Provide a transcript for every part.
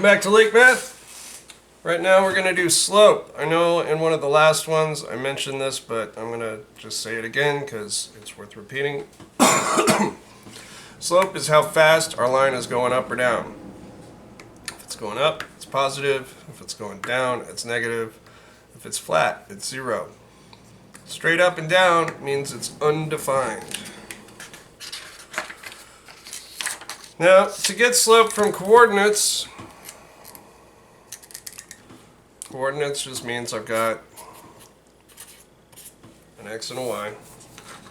back to Lake Math. Right now we're going to do slope. I know in one of the last ones I mentioned this, but I'm going to just say it again because it's worth repeating. Slope is how fast our line is going up or down. If it's going up, it's positive. If it's going down, it's negative. If it's flat, it's 0. Straight up and down means it's undefined. Now, to get slope from coordinates just means I've got an x and a y,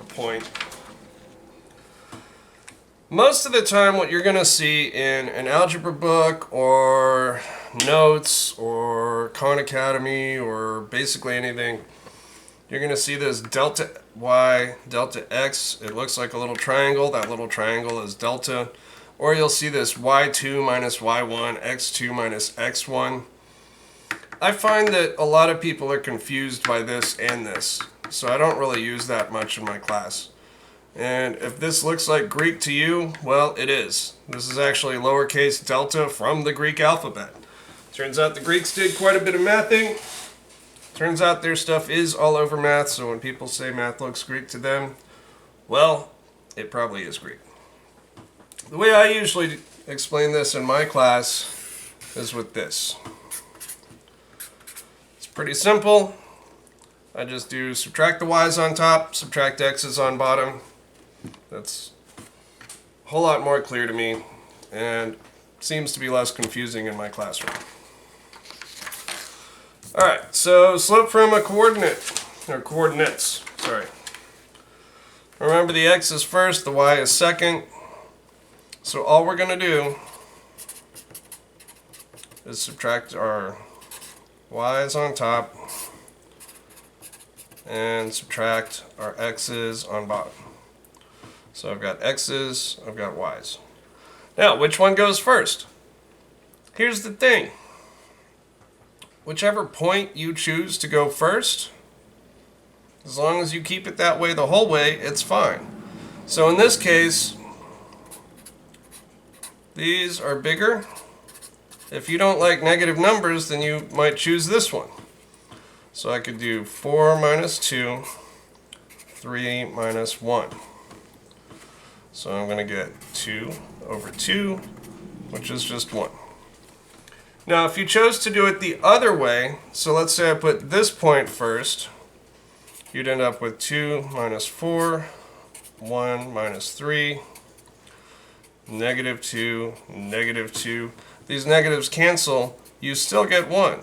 a point. Most of the time what you're going to see in an algebra book or notes or Khan Academy or basically anything, you're going to see this delta y, delta x. It looks like a little triangle. That little triangle is delta. Or you'll see this y2 minus y1, x2 minus x1. I find that a lot of people are confused by this and this, so I don't really use that much in my class. And if this looks like Greek to you, well, it is. This is actually lowercase delta from the Greek alphabet. Turns out the Greeks did quite a bit of mathing. Turns out their stuff is all over math, so when people say math looks Greek to them, well, it probably is Greek. The way I usually explain this in my class is with this. It's pretty simple. I just do subtract the y's on top, subtract x's on bottom. That's a whole lot more clear to me and seems to be less confusing in my classroom. Alright, so slope from a coordinate, or coordinates, sorry. Remember the x is first, the y is second. So all we're going to do is subtract our y's on top and subtract our x's on bottom. So I've got x's, I've got y's. Now, which one goes first? Here's the thing. Whichever point you choose to go first, as long as you keep it that way the whole way, it's fine. So in this case, these are bigger. If you don't like negative numbers, then you might choose this one. So I could do 4 minus 2, 3 minus 1. So I'm going to get 2 over 2, which is just 1. Now if you chose to do it the other way, so let's say I put this point first, you'd end up with 2 minus 4, 1 minus 3, negative 2, negative 2. These negatives cancel, you still get 1.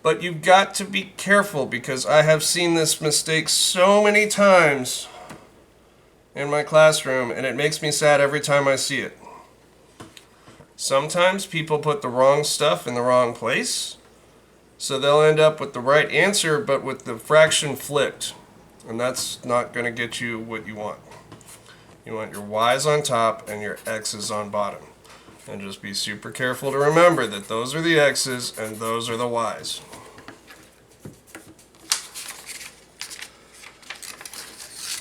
But you've got to be careful because I have seen this mistake so many times in my classroom and it makes me sad every time I see it. Sometimes people put the wrong stuff in the wrong place, so they'll end up with the right answer but with the fraction flipped, and that's not going to get you what you want. You want your y's on top and your x's on bottom. And just be super careful to remember that those are the x's and those are the y's.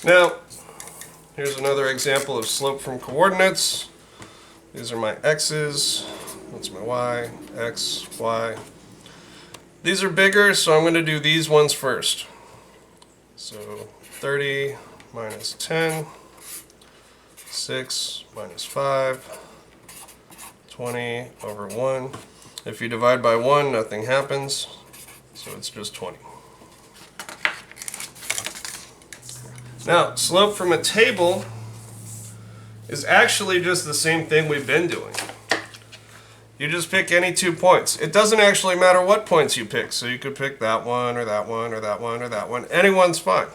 Now, here's another example of slope from coordinates. These are my x's, that's my y, x, y. These are bigger, so I'm going to do these ones first. So 30 minus 10. 6 minus 5, 20 over 1. If you divide by 1, nothing happens, so it's just 20. Now, slope from a table is actually just the same thing we've been doing. You just pick any 2 points. It doesn't actually matter what points you pick, so you could pick that one or that one or that one or that one. Anyone's fine.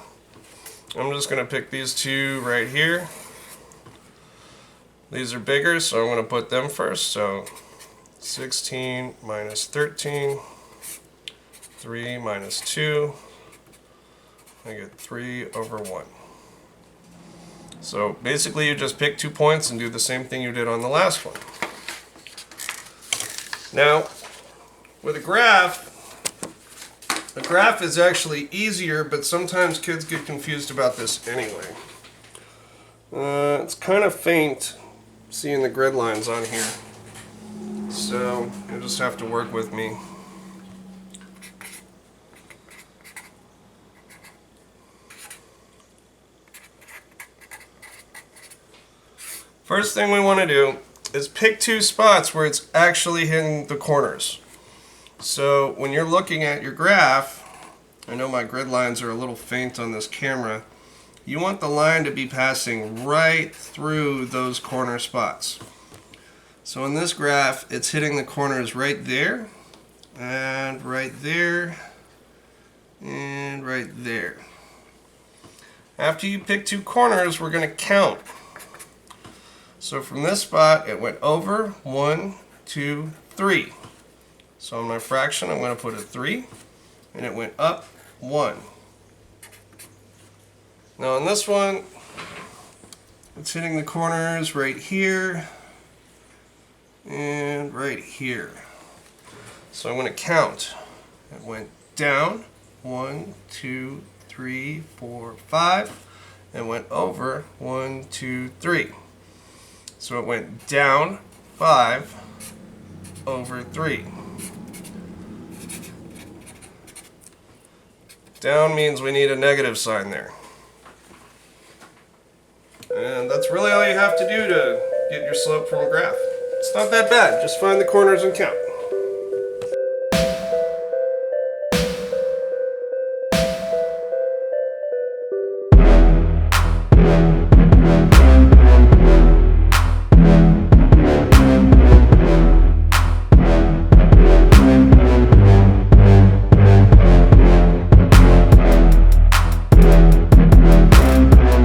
I'm just going to pick these 2 right here. These are bigger, so I'm going to put them first. So 16 minus 13, 3 minus 2, I get 3 over 1. So basically you just pick 2 points and do the same thing you did on the last one. Now, with a graph is actually easier, but sometimes kids get confused about this anyway. It's kind of faint seeing the grid lines on here. So you'll just have to work with me. First thing we want to do is pick two spots where it's actually hitting the corners. So when you're looking at your graph, I know my grid lines are a little faint on this camera, you want the line to be passing right through those corner spots. So in this graph, it's hitting the corners right there, and right there, and right there. After you pick two corners, we're going to count. So from this spot, it went over 1, 2, 3. So on my fraction, I'm going to put a 3, and it went up 1. Now on this one, it's hitting the corners right here and right here. So I'm going to count. It went down 1, 2, 3, 4, 5, and went over 1, 2, 3. So it went down 5 over 3. Down means we need a negative sign there. And that's really all you have to do to get your slope from a graph. It's not that bad, just find the corners and count.